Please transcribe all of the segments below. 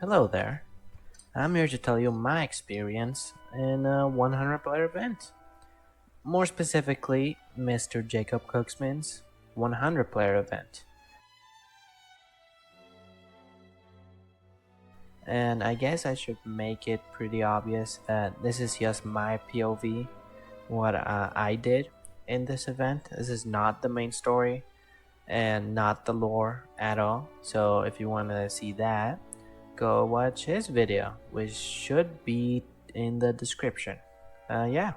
Hello there. I'm here to tell you my experience in a 100 player event. More specifically, Mr. JacobCookman's 100 player event. And I guess I should make it pretty obvious that this is just my POV, what I did in this event. This is not the main story and not the lore at all. So if you want to see that, go watch his video, which should be in the description. Yeah.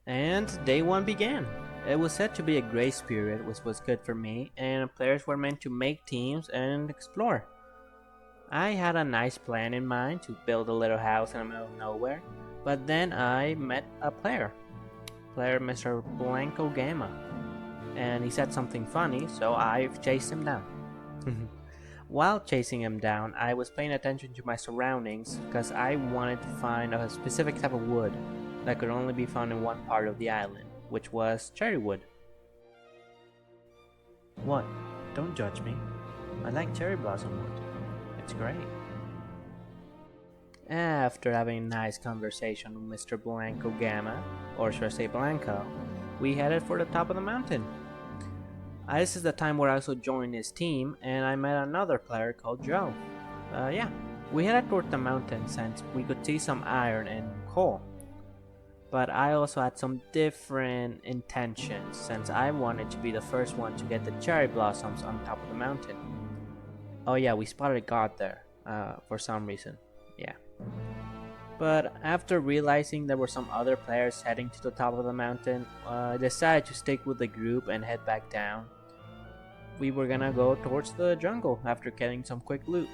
And day one began. It was said to be a grace period, which was good for me, and players were meant to make teams and explore. I had a nice plan in mind to build a little house in the middle of nowhere, but then I met a player Mr. Blanco Gamma, and he said something funny, so I chased him down. While chasing him down, I was paying attention to my surroundings because I wanted to find a specific type of wood that could only be found in one part of the island, which was cherry wood. What? Don't judge me. I like cherry blossom wood. It's great. After having a nice conversation with Mr. Blanco Gamma, or should I say Blanco, we headed for the top of the mountain. This is the time where I also joined his team, and I met another player called Joe. Yeah, we headed toward the mountain since we could see some iron and coal. But I also had some different intentions since I wanted to be the first one to get the cherry blossoms on top of the mountain. Oh yeah, we spotted a god there, for some reason. Yeah. But after realizing there were some other players heading to the top of the mountain, I decided to stick with the group and head back down. We were gonna go towards the jungle after getting some quick loot.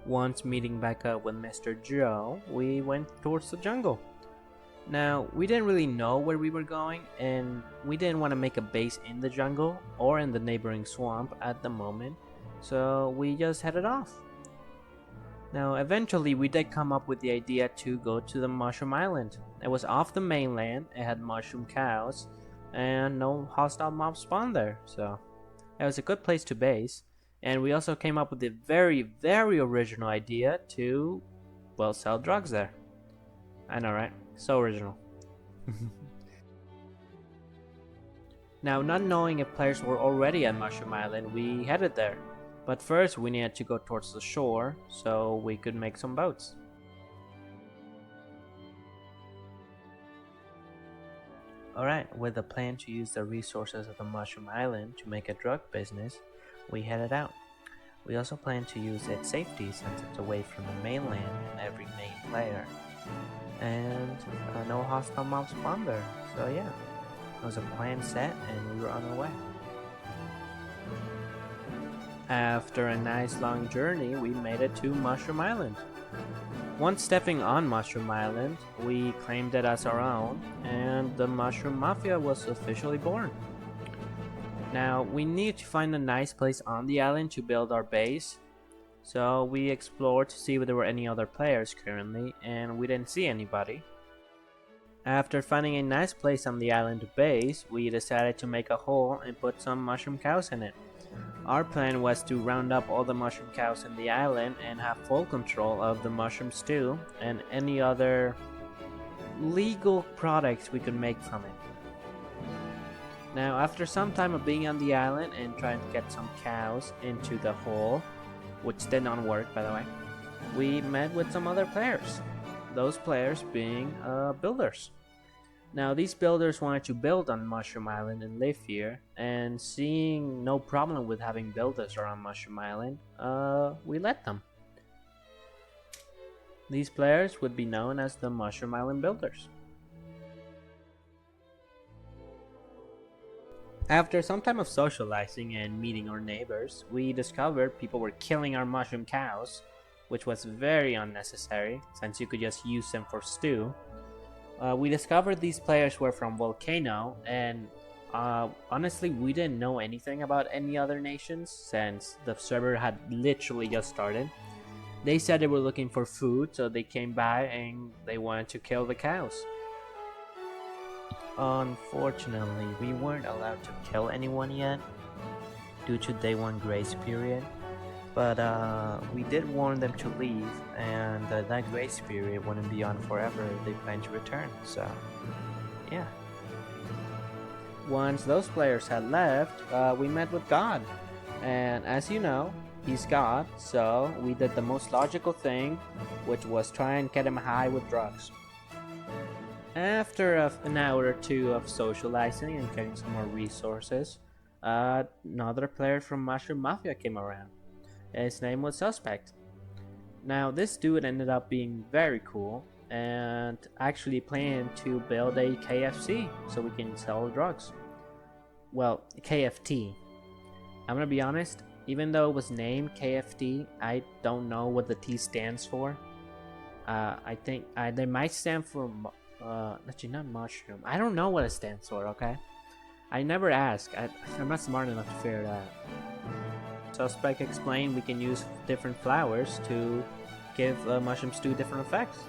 Once meeting back up with Mr. Joe, we went towards the jungle. Now, we didn't really know where we were going, and we didn't want to make a base in the jungle or in the neighboring swamp at the moment, so we just headed off. Now, eventually, we did come up with the idea to go to the Mushroom Island. It was off the mainland, it had mushroom cows, and no hostile mobs spawned there, so it was a good place to base. And we also came up with the very original idea to, well, sell drugs there. I know, right? So original. Now, not knowing if players were already at Mushroom Island, we headed there. But first, we needed to go towards the shore so we could make some boats. Alright, with a plan to use the resources of the Mushroom Island to make a drug business, we headed out. We also plan to use its safety since it's away from the mainland and every main player. And no hostile mobs spawned there, so yeah, it was a plan set and we were on our way. After a nice long journey, we made it to Mushroom Island. Once stepping on Mushroom Island, we claimed it as our own, and the Mushroom Mafia was officially born. Now, we needed to find a nice place on the island to build our base, so we explored to see if there were any other players currently, and we didn't see anybody. After finding a nice place on the island to base, we decided to make a hole and put some mushroom cows in it. Our plan was to round up all the mushroom cows in the island and have full control of the mushroom stew and any other legal products we could make from it. Now, after some time of being on the island and trying to get some cows into the hole, which did not work by the way, we met with some other players. Those players being builders. Now, these builders wanted to build on Mushroom Island and live here, and seeing no problem with having builders around Mushroom Island, we let them. These players would be known as the Mushroom Island Builders. After some time of socializing and meeting our neighbors, we discovered people were killing our mushroom cows, which was very unnecessary since you could just use them for stew. We discovered these players were from Volcano, and honestly we didn't know anything about any other nations since the server had literally just started. They said they were looking for food, so they came by and they wanted to kill the cows. Unfortunately, we weren't allowed to kill anyone yet due to day 1 grace period, but we did warn them to leave, and that grace period wouldn't be on forever. They plan to return, so yeah. Once those players had left, we met with God, and as you know, he's God, so we did the most logical thing, which was try and get him high with drugs. After an hour or two of socializing and getting some more resources, another player from Mushroom Mafia came around. His name was Suspect. Now this dude ended up being very cool and actually planned to build a KFC so we can sell drugs. Well, KFT. I'm gonna be honest, even though it was named KFT, I don't know what the T stands for. I think they might stand for actually not mushroom. I don't know what it stands for, okay? I never ask. I'm not smart enough to figure it out. Suspect explained we can use different flowers to give mushroom stew different effects.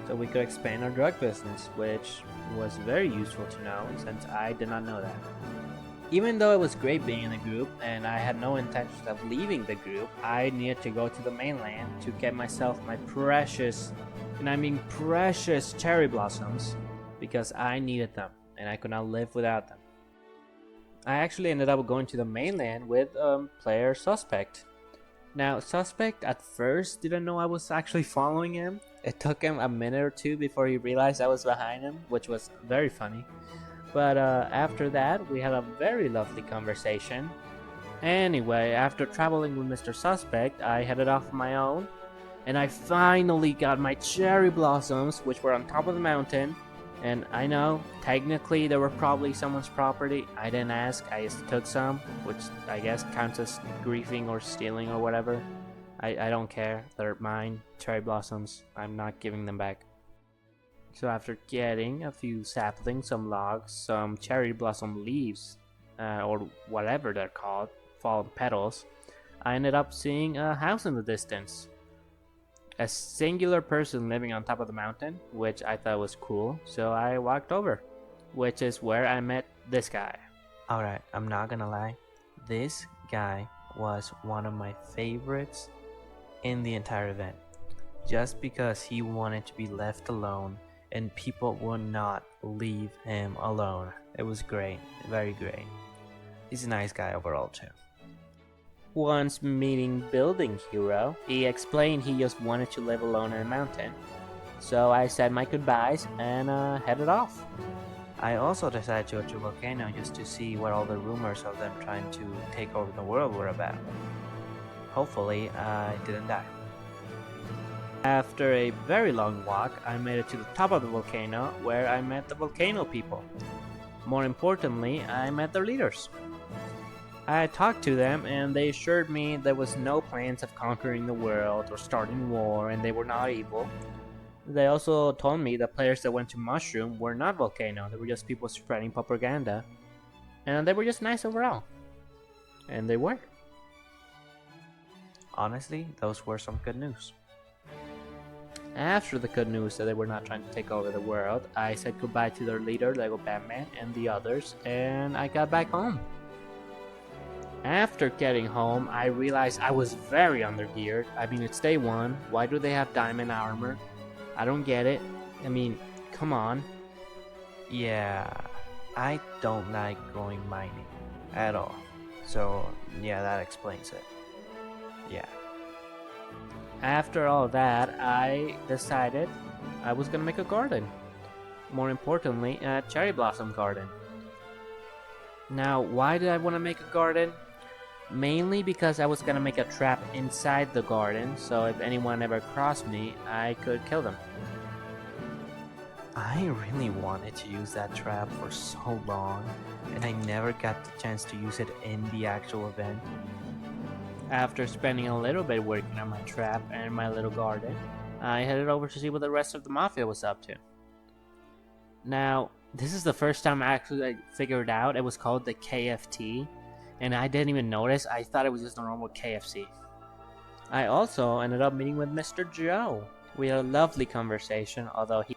So we could expand our drug business, which was very useful to know since I did not know that. Even though it was great being in the group and I had no intention of leaving the group, I needed to go to the mainland to get myself my precious, and I mean precious, cherry blossoms because I needed them and I could not live without them. I actually ended up going to the mainland with player Suspect. Now, Suspect at first didn't know I was actually following him. It took him a minute or two before he realized I was behind him, which was very funny. But after that, we had a very lovely conversation. Anyway, after traveling with Mr. Suspect, I headed off on my own, and I finally got my cherry blossoms, which were on top of the mountain. And I know, technically, they were probably someone's property. I didn't ask, I just took some, which I guess counts as griefing or stealing or whatever. I don't care, they're mine, cherry blossoms, I'm not giving them back. So after getting a few saplings, some logs, some cherry blossom leaves, or whatever they're called, fallen petals, I ended up seeing a house in the distance. A singular person living on top of the mountain, which I thought was cool, so I walked over, which is where I met this guy. Alright, I'm not gonna lie, this guy was one of my favorites in the entire event, just because he wanted to be left alone and people would not leave him alone. It was great, very great. He's a nice guy overall too. Once meeting Building Hero, he explained he just wanted to live alone in a mountain. So I said my goodbyes and headed off. I also decided to go to a volcano just to see what all the rumors of them trying to take over the world were about. Hopefully, I didn't die. After a very long walk, I made it to the top of the volcano, where I met the volcano people. More importantly, I met their leaders. I talked to them, and they assured me there was no plans of conquering the world or starting war, and they were not evil. They also told me the players that went to Mushroom were not volcano, they were just people spreading propaganda, and they were just nice overall. And they were. Honestly, those were some good news. After the good news that they were not trying to take over the world, I said goodbye to their leader, Lego Batman, and the others, and I got back home. After getting home, I realized I was very undergeared. I mean, it's day 1, why do they have diamond armor? I don't get it. I mean, come on. Yeah, I don't like going mining at all. So, yeah, that explains it. Yeah. After all that, I decided I was gonna make a garden. More importantly, a cherry blossom garden. Now, why did I want to make a garden? Mainly because I was gonna make a trap inside the garden, so if anyone ever crossed me, I could kill them. I really wanted to use that trap for so long, and I never got the chance to use it in the actual event. After spending a little bit working on my trap and my little garden, I headed over to see what the rest of the Mafia was up to. Now, this is the first time I actually figured out it was called the KFT, and I didn't even notice. I thought it was just a normal KFC. I also ended up meeting with Mr. Joe. We had a lovely conversation, although he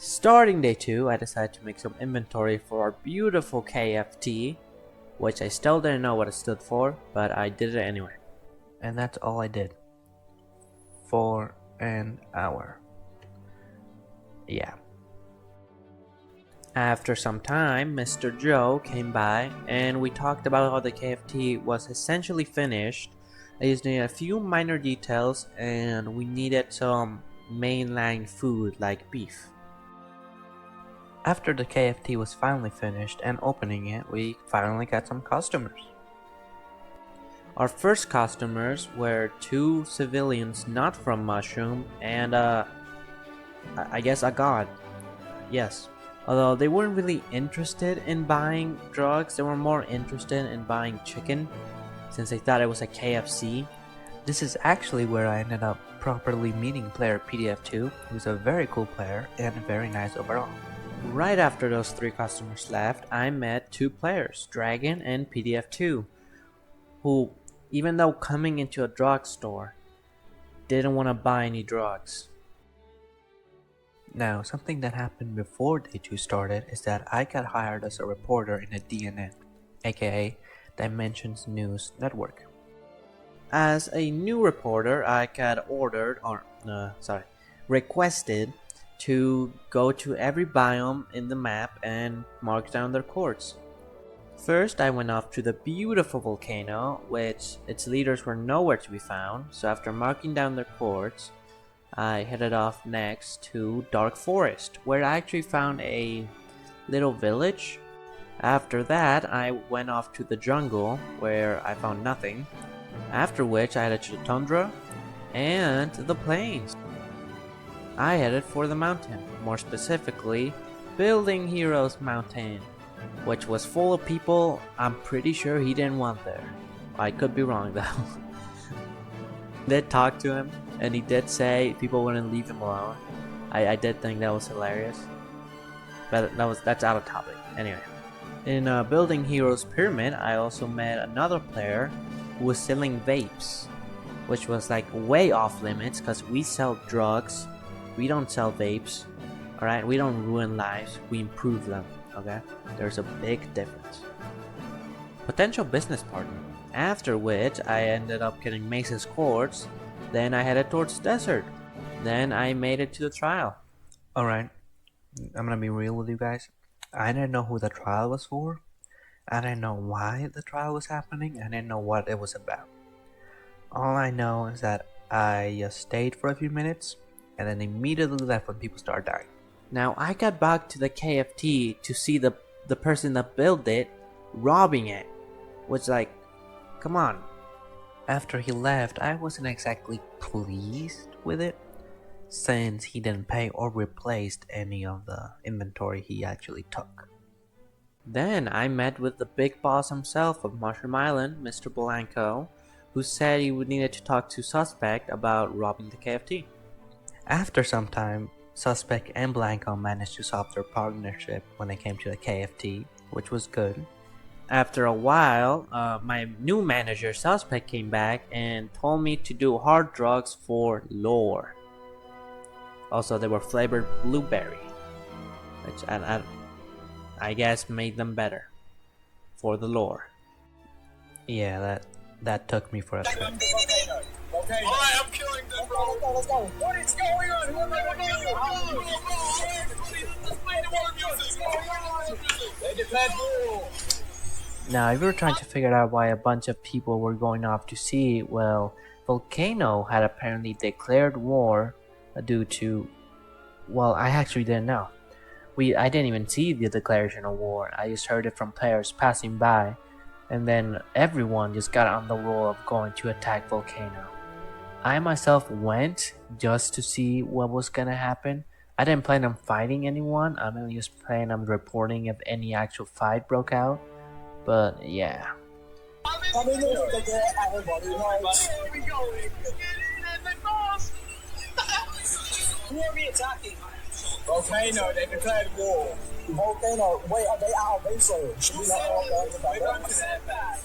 Starting day 2, I decided to make some inventory for our beautiful KFT, which I still didn't know what it stood for, but I did it anyway. And that's all I did. For an hour. Yeah. After some time, Mr. Joe came by and we talked about how the KFT was essentially finished. I just needed a few minor details and we needed some mainline food like beef. After the KFT was finally finished and opening it, we finally got some customers. Our first customers were 2 civilians not from Mushroom and I guess a god. Yes. Although they weren't really interested in buying drugs, they were more interested in buying chicken since they thought it was a KFC. This is actually where I ended up properly meeting player PDF2, who's a very cool player and very nice overall. Right after those 3 customers left, I met 2 players, Dragon and PDF2, who, even though coming into a drugstore, didn't want to buy any drugs. Now, something that happened before day 2 started is that I got hired as a reporter in a DNN, aka Dimensions News Network. As a new reporter, I got requested to go to every biome in the map and mark down their coords. First, I went off to the beautiful volcano, which its leaders were nowhere to be found, so after marking down their coords, I headed off next to Dark Forest, where I actually found a little village. After that, I went off to the jungle, where I found nothing, after which I headed to the tundra and the plains. I headed for the mountain, more specifically, Building Heroes Mountain, which was full of people I'm pretty sure he didn't want there. I could be wrong though. Did talk to him, and he did say people wouldn't leave him alone. I did think that was hilarious, but that's out of topic. Anyway, in Building Heroes Pyramid, I also met another player who was selling vapes, which was like way off limits because we sell drugs. We don't sell vapes, alright? We don't ruin lives, we improve them, okay? There's a big difference. Potential business partner. After which, I ended up getting Mace's coords, then I headed towards the desert. Then I made it to the trial. Alright, I'm gonna be real with you guys. I didn't know who the trial was for. I didn't know why the trial was happening. I didn't know what it was about. All I know is that I just stayed for a few minutes and then immediately left when people started dying. Now I got back to the KFT to see the person that built it robbing it, which like, come on. After he left, I wasn't exactly pleased with it since he didn't pay or replaced any of the inventory he actually took. Then I met with the big boss himself of Mushroom Island, Mr. Blanco, who said he would needed to talk to Suspect about robbing the KFT. After some time, Suspect and Blanco managed to solve their partnership when it came to the KFT, which was good. After a while, my new manager, Suspect, came back and told me to do hard drugs for lore. Also, they were flavored blueberry, which I guess made them better for the lore. Yeah, that took me for a spin. Okay. Alright, I'm killing them, bro. Let's go. What is going on? They declared war. Now, if you were trying to figure out why a bunch of people were going off to sea, well, Volcano had apparently declared war due to, well, I actually didn't know. I didn't even see the declaration of war. I just heard it from players passing by, and then everyone just got on the roll of going to attack Volcano. I myself went just to see what was gonna happen. I didn't plan on fighting anyone. I mainly just planned on reporting if any actual fight broke out. But yeah. Where are we attacking? Volcano, they declared war. Volcano, wait, are they out of base? Should we not all go to that?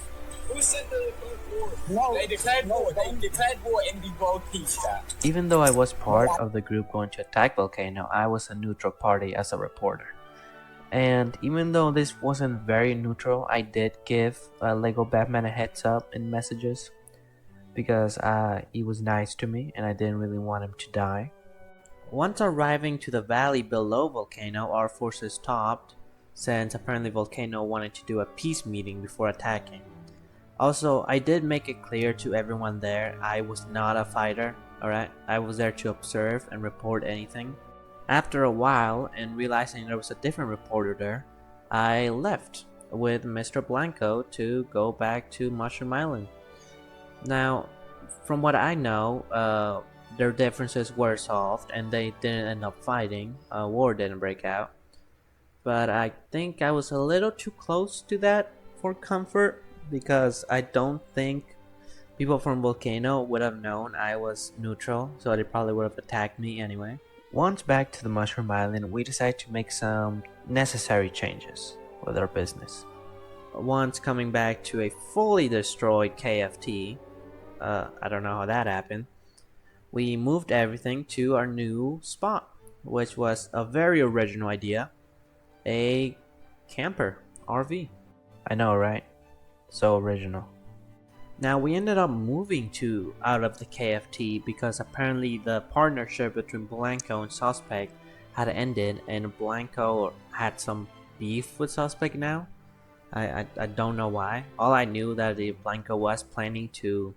Who said the war? No, they declared war. They declared war in the World Peace Chat. Even though I was part of the group going to attack Volcano, I was a neutral party as a reporter. And even though this wasn't very neutral, I did give Lego Batman a heads up in messages because he was nice to me and I didn't really want him to die. Once arriving to the valley below Volcano, our forces stopped, since apparently Volcano wanted to do a peace meeting before attacking. Also, I did make it clear to everyone there I was not a fighter, alright? I was there to observe and report anything. After a while, and realizing there was a different reporter there, I left with Mr. Blanco to go back to Mushroom Island. Now, from what I know, their differences were solved and they didn't end up fighting. A war didn't break out. But I think I was a little too close to that for comfort because I don't think people from Volcano would have known I was neutral, so they probably would have attacked me anyway. Once back to the Mushroom Island, we decided to make some necessary changes with our business. Once coming back to a fully destroyed KFT, I don't know how that happened, we moved everything to our new spot, which was a very original idea, a camper RV. I know, right? So original. Now we ended up moving out of the KFT because apparently the partnership between Blanco and Suspect had ended and Blanco had some beef with Suspect now. I don't know why. All I knew that Blanco was planning to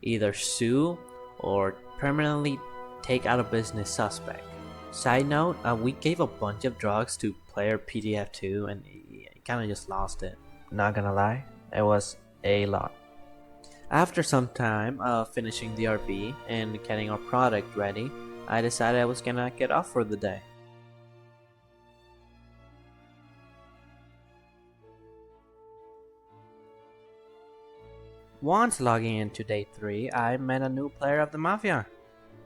either sue or permanently take out of business Suspect. Side note, we gave a bunch of drugs to player PDF2 and he kinda just lost it. Not gonna lie, it was a lot. After some time of finishing the RV and getting our product ready, I decided I was gonna get off for the day. Once logging into day 3, I met a new player of the Mafia,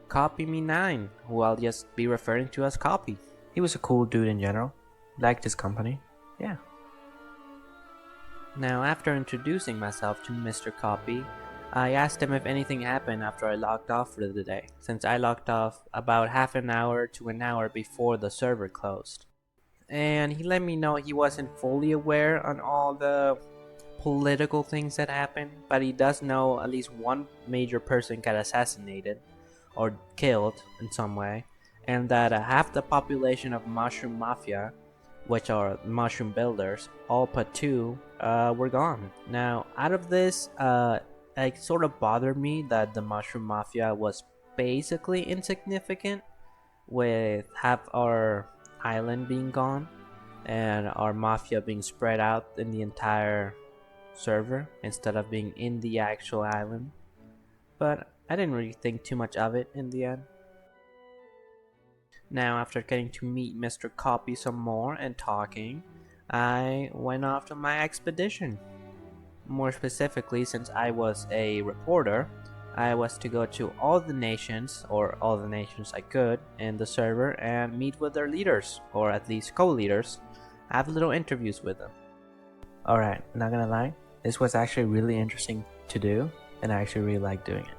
Copy Me 9, who I'll just be referring to as Copy. He was a cool dude in general, liked his company, yeah. Now, after introducing myself to Mr. Copy, I asked him if anything happened after I logged off for the day, since I logged off about half an hour to an hour before the server closed. And he let me know he wasn't fully aware on all the political things that happened, but he does know at least one major person got assassinated or killed in some way, and that half the population of Mushroom Mafia, which are mushroom builders, all but 2, were gone. Now, out of this, it sort of bothered me that the Mushroom Mafia was basically insignificant, with half our island being gone and our mafia being spread out in the entire server instead of being in the actual island. But I didn't really think too much of it in the end. Now, after getting to meet Mr. Copy some more and talking, I went off to my expedition. More specifically, since I was a reporter, I was to go to all the nations, or all the nations I could, in the server and meet with their leaders, or at least co-leaders, have little interviews with them. Alright, not gonna lie, this was actually really interesting to do, and I actually really liked doing it.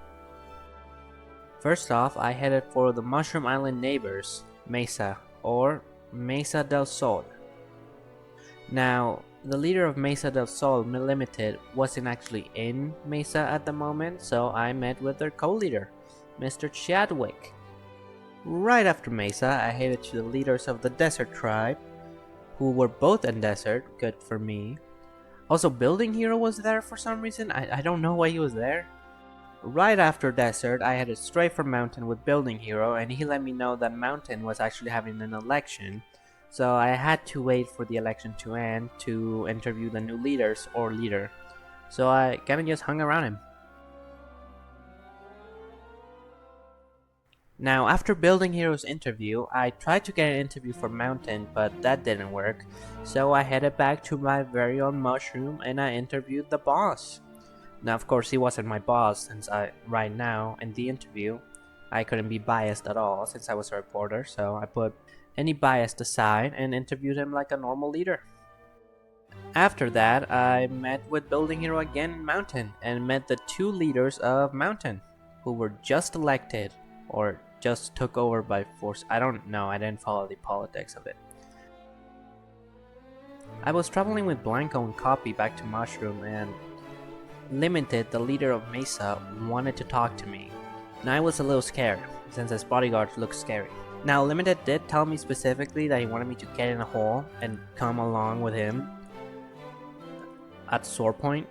First off, I headed for the Mushroom Island neighbors, Mesa, or Mesa del Sol. Now, the leader of Mesa del Sol Limited wasn't actually in Mesa at the moment, so I met with their co-leader, Mr. Chadwick. Right after Mesa, I headed to the leaders of the Desert Tribe, who were both in Desert, good for me. Also, Building Hero was there for some reason, I don't know why he was there. Right after Desert, I headed straight for Mountain with Building Hero, and he let me know that Mountain was actually having an election, so I had to wait for the election to end to interview the new leaders or leader. So I kinda just hung around him. Now, after Building Hero's interview, I tried to get an interview for Mountain, but that didn't work, so I headed back to my very own mushroom and I interviewed the boss. Now, of course, he wasn't my boss, since right now, in the interview, I couldn't be biased at all since I was a reporter, so I put any bias aside and interviewed him like a normal leader. After that, I met with Building Hero again in Mountain and met the 2 leaders of Mountain who were just elected or just took over by force. I don't know, I didn't follow the politics of it. I was traveling with Blanco and Copy back to Mushroom, and Limited, the leader of Mesa, wanted to talk to me. Now I was a little scared, since his bodyguard looked scary. Now Limited did tell me specifically that he wanted me to get in a hole and come along with him at Sword Point.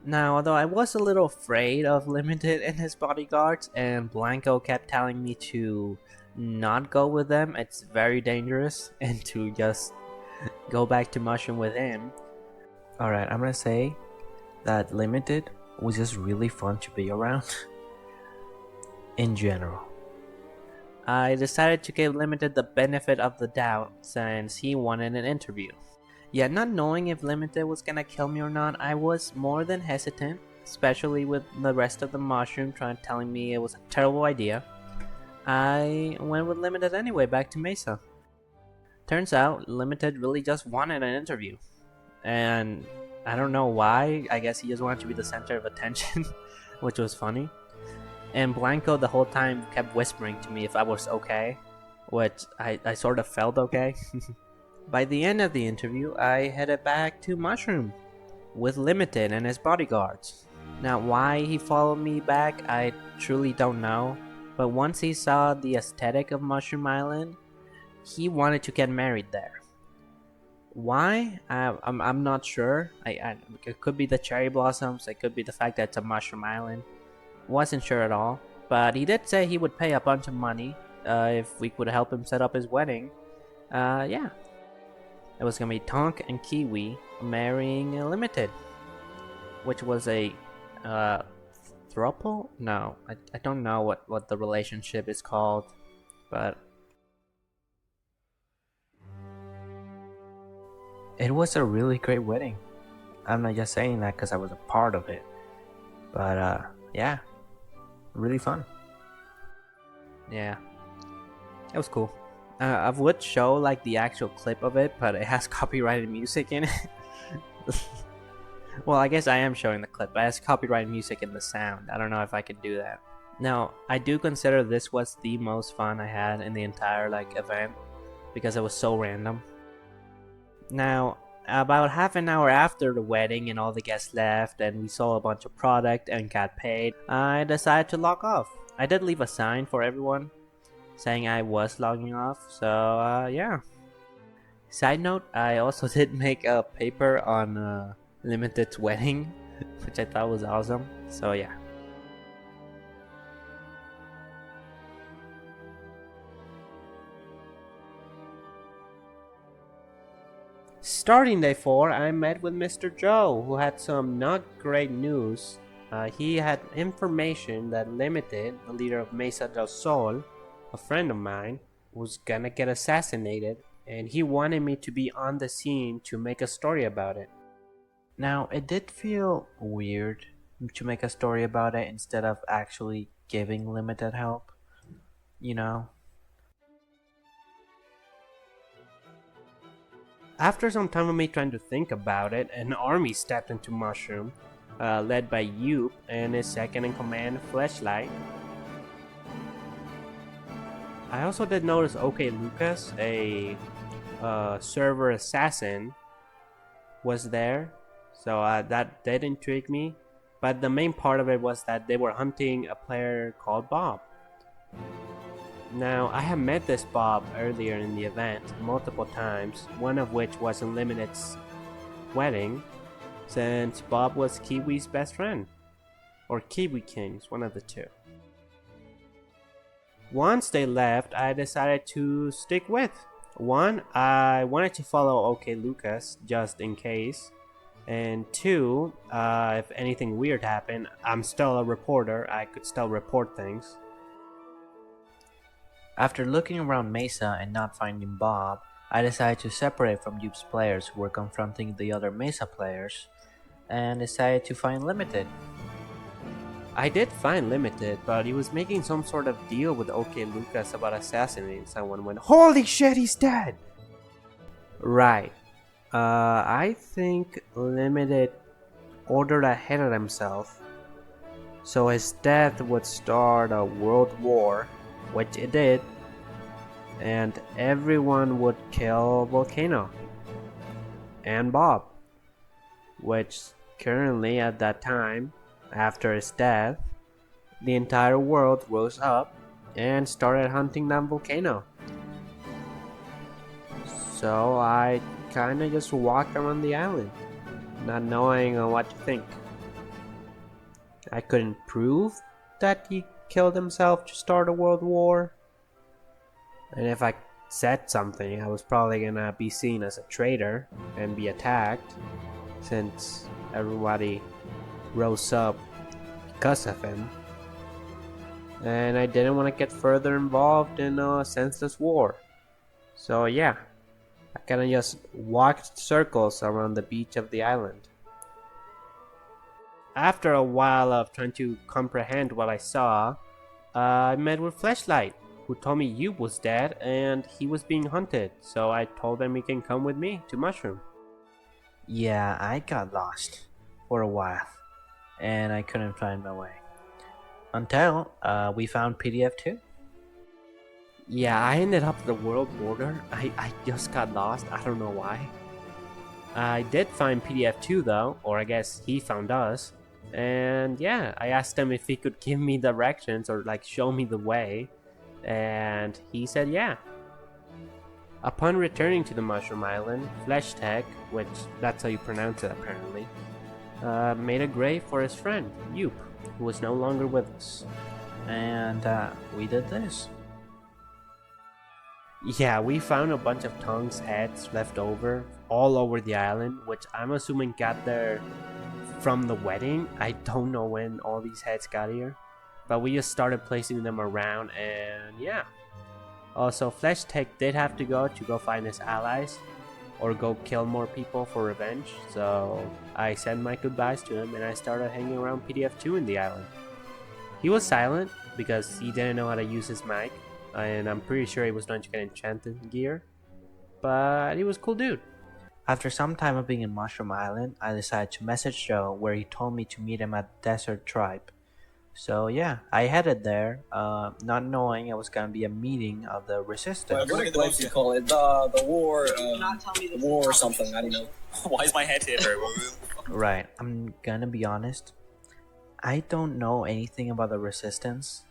Now, although I was a little afraid of Limited and his bodyguards, and Blanco kept telling me to not go with them, it's very dangerous, and to just go back to Mushroom with him. Alright, I'm gonna say that Limited was just really fun to be around in general. I decided to give Limited the benefit of the doubt since he wanted an interview. Yet not knowing if Limited was gonna kill me or not, I was more than hesitant, especially with the rest of the Mushroom telling me it was a terrible idea. I went with Limited anyway back to Mesa. Turns out Limited really just wanted an interview, and I don't know why. I guess he just wanted to be the center of attention, which was funny. And Blanco the whole time kept whispering to me if I was okay, which I sort of felt okay. By the end of the interview, I headed back to Mushroom with Limited and his bodyguards. Now, why he followed me back, I truly don't know, but once he saw the aesthetic of Mushroom Island, he wanted to get married there. Why? I'm not sure. It could be the cherry blossoms, it could be the fact that it's a Mushroom Island. Wasn't sure at all, but he did say he would pay a bunch of money if we could help him set up his wedding. Yeah. It was gonna be Tonk and Kiwi marrying Limited, which was a throuple? No, I don't know what the relationship is called, but it was a really great wedding. I'm not just saying that because I was a part of it, but yeah, really fun. Yeah, it was cool. I would show like the actual clip of it, but it has copyrighted music in it. Well, I guess I am showing the clip, but it has copyrighted music in the sound. I don't know if I could do that. Now, I do consider this was the most fun I had in the entire event because it was so random. Now, about half an hour after the wedding and all the guests left and we saw a bunch of product and got paid, I decided to log off. I did leave a sign for everyone saying I was logging off, so yeah. Side note, I also did make a paper on Limited's wedding, which I thought was awesome, so yeah. Starting day 4, I met with Mr. Joe, who had some not great news. He had information that Limited, the leader of Mesa del Sol, a friend of mine, was gonna get assassinated, and he wanted me to be on the scene to make a story about it. Now, it did feel weird to make a story about it instead of actually giving Limited help, you know? After some time of me trying to think about it, an army stepped into Mushroom, led by Yoop and his second-in-command, Fleshlight. I also did notice OK Lucas, a server assassin, was there, so that did intrigue me. But the main part of it was that they were hunting a player called Bob. Now, I have met this Bob earlier in the event multiple times, one of which was in Limited's wedding, since Bob was Kiwi's best friend, or Kiwi King's, one of the two. Once they left, I decided to stick with. One, I wanted to follow OK Lucas just in case, and two, if anything weird happened, I'm still a reporter, I could still report things. After looking around Mesa and not finding Bob, I decided to separate from Yoop's players who were confronting the other Mesa players, and decided to find Limited. I did find Limited, but he was making some sort of deal with OK Lucas about assassinating someone when HOLY SHIT, he's dead! Right. I think Limited ordered ahead of himself, so his death would start a world war, which it did, and everyone would kill Volcano and Bob, which currently at that time, after his death, the entire world rose up and started hunting down Volcano. So I kinda just walked around the island, not knowing what to think. I couldn't prove that he killed himself to start a world war. And if I said something, I was probably gonna be seen as a traitor and be attacked, since everybody rose up because of him. And I didn't want to get further involved in a senseless war. So yeah, I kinda just walked circles around the beach of the island. After a while of trying to comprehend what I saw, I met with Fleshlight, who told me Yub was dead and he was being hunted, so I told him he can come with me to Mushroom. Yeah, I got lost for a while, and I couldn't find my way. Until we found PDF2. Yeah, I ended up at the world border. I just got lost, I don't know why. I did find PDF2 though, or I guess he found us. And yeah, I asked him if he could give me directions or like show me the way. And he said yeah. Upon returning to the Mushroom Island, Flesh Tech, which that's how you pronounce it apparently, made a grave for his friend, Yoop, who was no longer with us. And we did this. Yeah, we found a bunch of Tong's heads left over all over the island, which I'm assuming got there from the wedding. I don't know when all these heads got here, but we just started placing them around, and yeah. Also, Flesh Tech did have to go find his allies or go kill more people for revenge, so I said my goodbyes to him and I started hanging around PDF2 in the island. He was silent because he didn't know how to use his mic, and I'm pretty sure he was going to get enchanted gear, but he was a cool dude. After some time of being in Mushroom Island, I decided to message Joe, where he told me to meet him at Desert Tribe. So yeah, I headed there, not knowing it was gonna be a meeting of the Resistance. What do you call it? The war, war or something, I don't know. Why is my head here very well? Right, I'm gonna be honest. I don't know anything about the Resistance,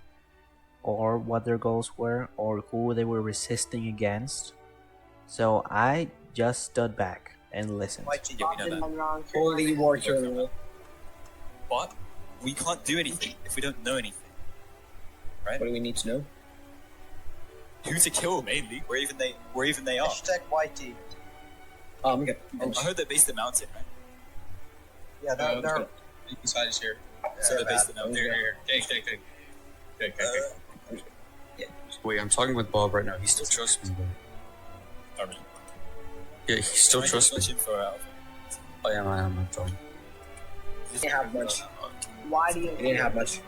or what their goals were, or who they were resisting against. So I just stood back and listened. Holy war hero. But we can't do anything if we don't know anything, right? What do we need to know? Who to kill mainly, where even they are. Hashtag YT. Okay. I heard they're based in the mountain, right? Yeah, they're Inside is here. So they're based in the mountain. Here. Okay. Wait, I'm talking with Bob right now. He still trusts me, bro. Yeah, he still trusts me. I am, I'm trying. You didn't have much. Why do you? You didn't have much.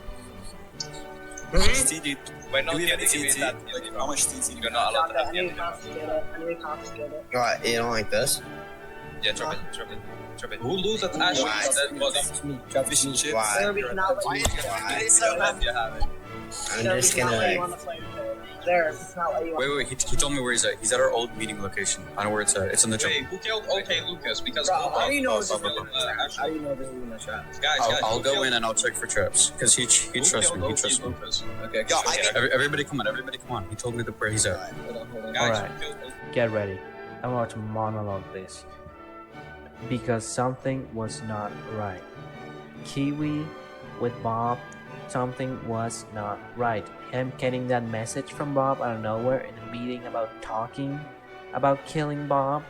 TNT, We're not do we have gonna give you TNT? that. Like, how much TNT You're not allowed to have I need to confiscate it. I need to confiscate it. Right, you don't like this? Yeah, drop it. Who loses Ash? That was Drop Fish and chips. Why? Sir, we cannot let you. you have it. I'm Sir, we just cannot let you on gonna. the player. Sir, we cannot let you on. Wait, he told me where he's at. He's at our old meeting location. I know where it's at. It's in the Wait, jungle. who killed OK Lucas? Because Bro, how do you know this is How How do you know this is in the trap? Guys, I'll go in and I'll check for traps. Because he trusts me. He trusts me. Okay, Everybody come on. He told me where he's at. hold on. Alright, get ready. I'm about to monologue this. Because something was not right. Kiwi with Bob, something was not right. Him getting that message from Bob out of nowhere in a meeting about talking about killing Bob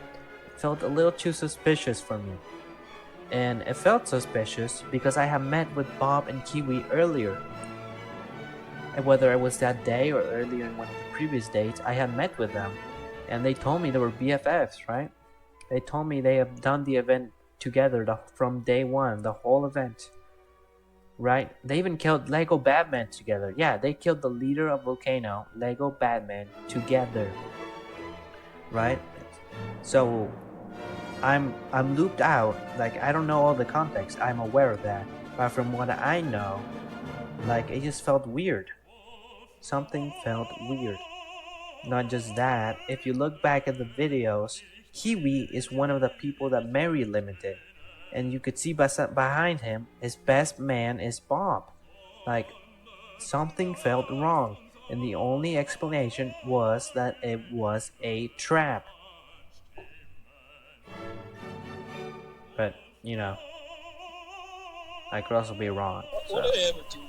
felt a little too suspicious for me. And it felt suspicious because I had met with Bob and Kiwi earlier. And whether it was that day or earlier in one of the previous dates, I had met with them. And they told me they were BFFs, right? They told me they have done the event together from day one, the whole event. Right? They even killed Lego Batman together. Yeah, they killed the leader of Volcano, Lego Batman, together. Right? So, I'm looped out. Like, I don't know all the context. I'm aware of that. But from what I know, like, it just felt weird. Something felt weird. Not just that, if you look back at the videos, Kiwi is one of the people that Mary limited. And you could see behind him, his best man is Bob. Like, something felt wrong. And the only explanation was that it was a trap. But, you know, I could also be wrong. So. What did I ever do?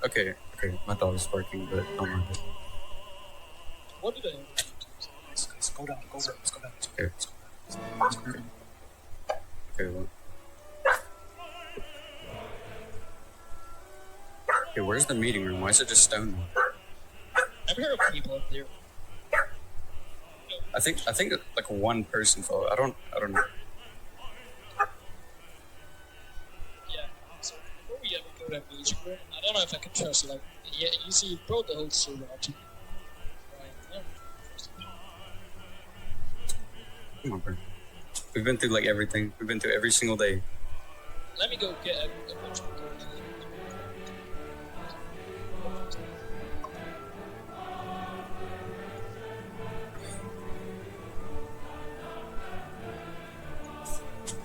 Okay, my dog is barking, but don't mind it. What did I ever do? Let's go down. Let's go down. Okay. Okay, well. Okay, where's the meeting room? Why is it just stone? I've heard of people up there. I think like one person fell. I don't know. Yeah. So before we ever go to that meeting room, I don't know if I can trust. Like, yeah, you see, you brought the whole story out to me. Right? I don't trust you. Come on, bro. We've been through like everything. We've been through every single day. Let me go get a bunch of girls.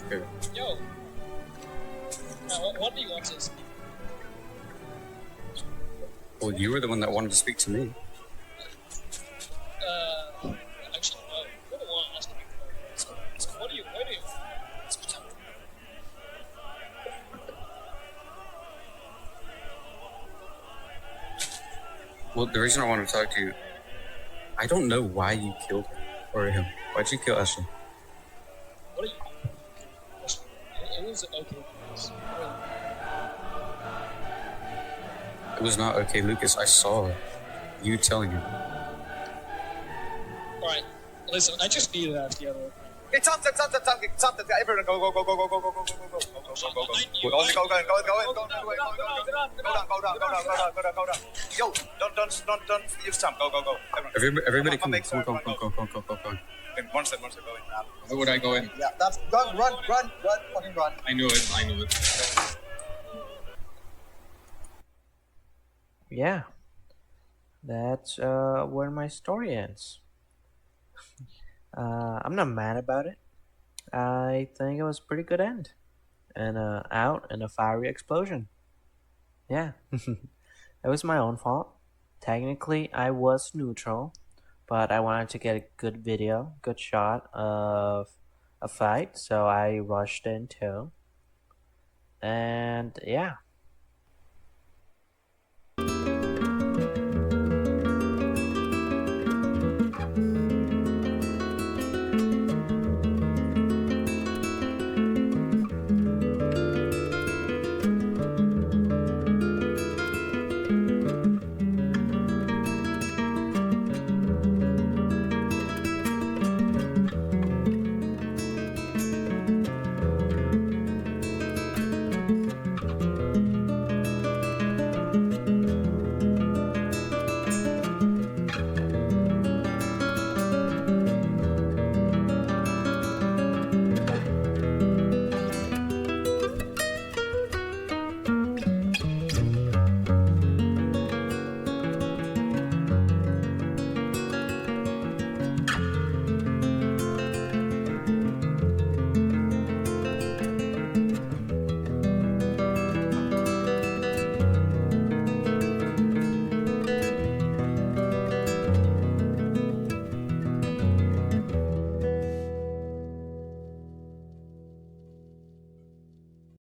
Okay. Yo. Now, what do you want to speak? Well, you were the one that wanted to speak to me. Actually, no. You're the one asking me. What do you? Well, the reason I want to talk to you, I don't know why you killed her or him. Why'd you kill Ashley? What do you mean? It was okay. It was not okay, Lucas. I saw you telling him. Alright, listen, I just needed to ask the other one. It's something. Everyone go. Go down. Yo, don't use time. Go. Everybody come. One step, go in. Where would I go in? Yeah, that's run, fucking run. I knew it. Yeah, that's where my story ends. I'm not mad about it. I think it was a pretty good end. And out in a fiery explosion. Yeah, it was my own fault. Technically, I was neutral, but I wanted to get a good video, good shot of a fight, so I rushed in too. And yeah,